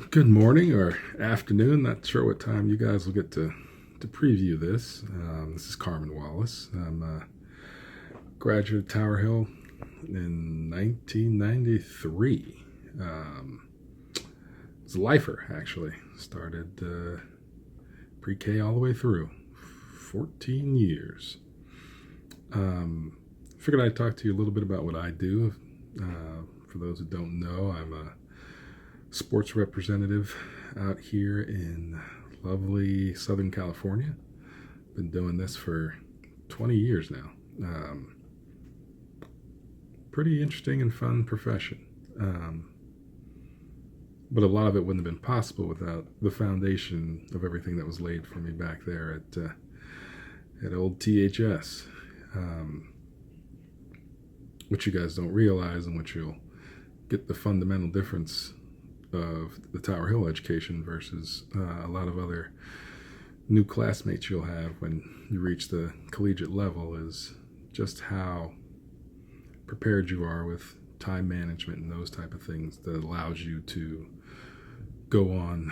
Good morning or afternoon. Not sure what time you guys will get to preview this. This is Carmen Wallace. I'm a graduate of Tower Hill in 1993. Was a lifer, actually. Started pre-K all the way through. 14 years. Figured I'd talk to you a little bit about what I do. For those who don't know, I'm a sports representative out here in lovely Southern California. Been doing this for 20 years now. Pretty interesting and fun profession. But a lot of it wouldn't have been possible without the foundation of everything that was laid for me back there at old THS. Which you guys don't realize, and which you'll get the fundamental difference of the Tower Hill education versus a lot of other new classmates you'll have when you reach the collegiate level, is just how prepared you are with time management and those type of things that allows you to go on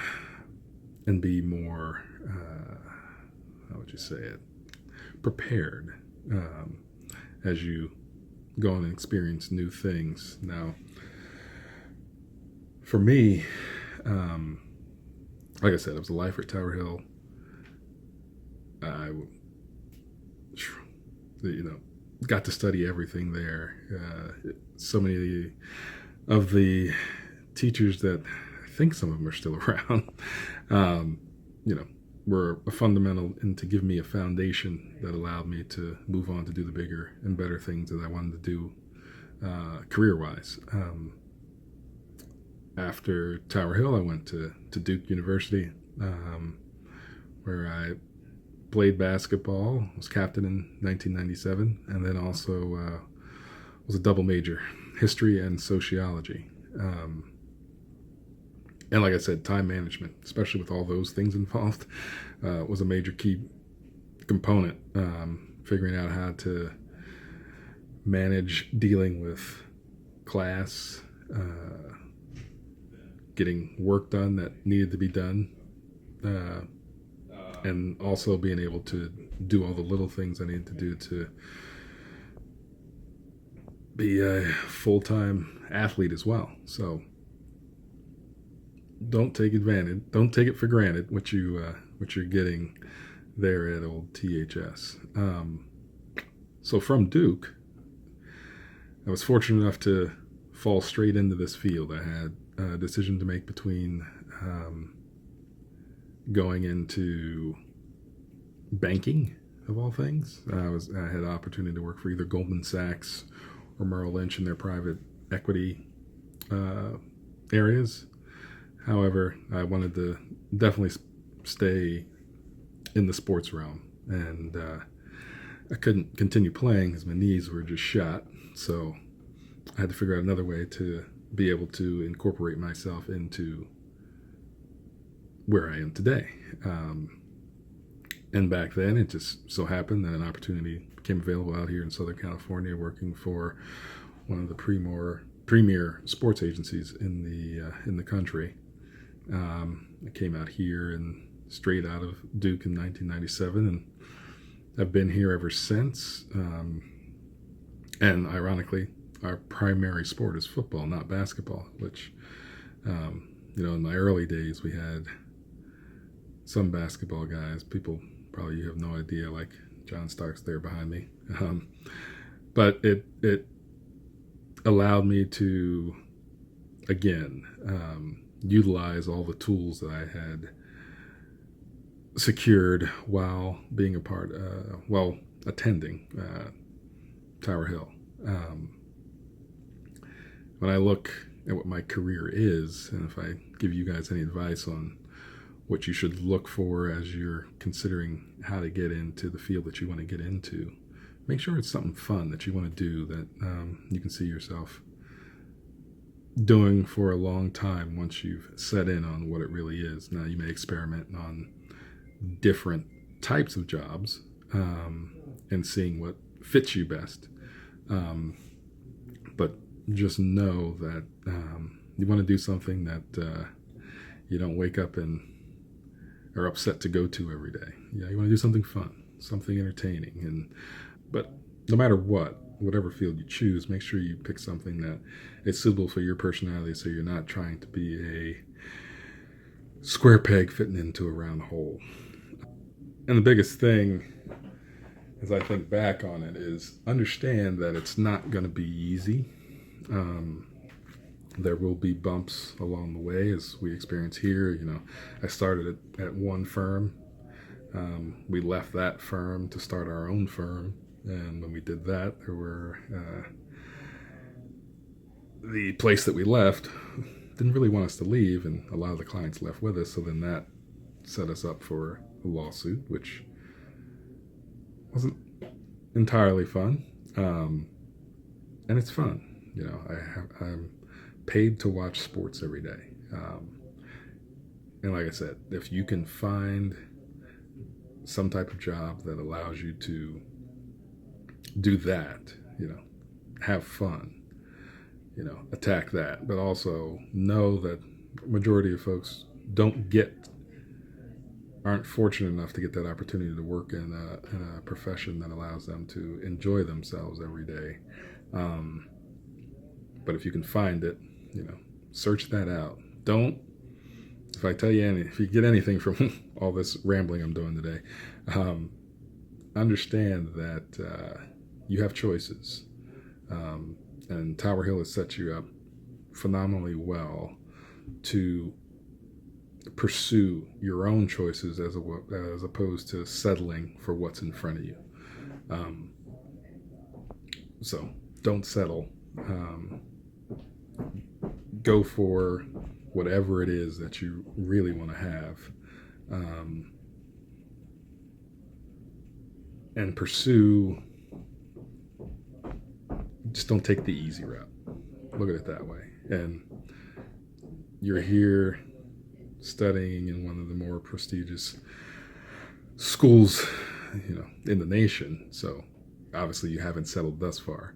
and be more, how would you say it, prepared as you go on and experience new things. Now, for me, like I said, I was a lifer at Tower Hill. I, got to study everything there. So many of the teachers that I think some of them are still around, were a fundamental and to give me a foundation that allowed me to move on to do the bigger and better things that I wanted to do career-wise. After Tower Hill, I went to Duke University, where I played basketball, was captain in 1997, and then also was a double major, history and sociology. And like I said, time management, especially with all those things involved, was a major key component. Figuring out how to manage dealing with class, getting work done that needed to be done, and also being able to do all the little things I needed to do to be a full-time athlete as well. So don't take it for granted what you're getting there at old THS. So from Duke, I was fortunate enough to fall straight into this field. I had a decision to make between going into banking, of all things. I had the opportunity to work for either Goldman Sachs or Merrill Lynch in their private equity areas. However, I wanted to definitely stay in the sports realm, and I couldn't continue playing because my knees were just shot. So I had to figure out another way to be able to incorporate myself into where I am today. And back then, it just so happened that an opportunity became available out here in Southern California, working for one of the premier sports agencies in the country. I came out here and straight out of Duke in 1997, and I've been here ever since. And ironically, our primary sport is football, not basketball, which, in my early days, we had some basketball guys. People probably you have no idea, like John Starks there behind me. But it allowed me to, again, utilize all the tools that I had secured while being attending Tower Hill. When I look at what my career is, and if I give you guys any advice on what you should look for as you're considering how to get into the field that you want to get into, make sure it's something fun that you want to do, that you can see yourself doing for a long time once you've set in on what it really is. Now, you may experiment on different types of jobs and seeing what fits you best. But just know that you want to do something that you don't wake up and are upset to go to every day. You want to do something fun, something entertaining, but no matter whatever field you choose, make sure you pick something that is suitable for your personality, so you're not trying to be a square peg fitting into a round hole. And the biggest thing, as I think back on it, is understand that it's not going to be easy. There will be bumps along the way, as we experience here. I started at one firm. We left that firm to start our own firm, and when we did that, there were the place that we left didn't really want us to leave, and a lot of the clients left with us. So then that set us up for a lawsuit, which wasn't entirely fun, and it's fun. I'm paid to watch sports every day, and like I said, if you can find some type of job that allows you to do that, have fun, attack that, but also know that majority of folks aren't fortunate enough to get that opportunity to work in a profession that allows them to enjoy themselves every day. But if you can find it, search that out. If you get anything from all this rambling I'm doing today, understand that you have choices. And Tower Hill has set you up phenomenally well to pursue your own choices as opposed to settling for what's in front of you. So don't settle. Go for whatever it is that you really want to have, and pursue. Just don't take the easy route. Look at it that way. And you're here studying in one of the more prestigious schools, in the nation. So obviously you haven't settled thus far.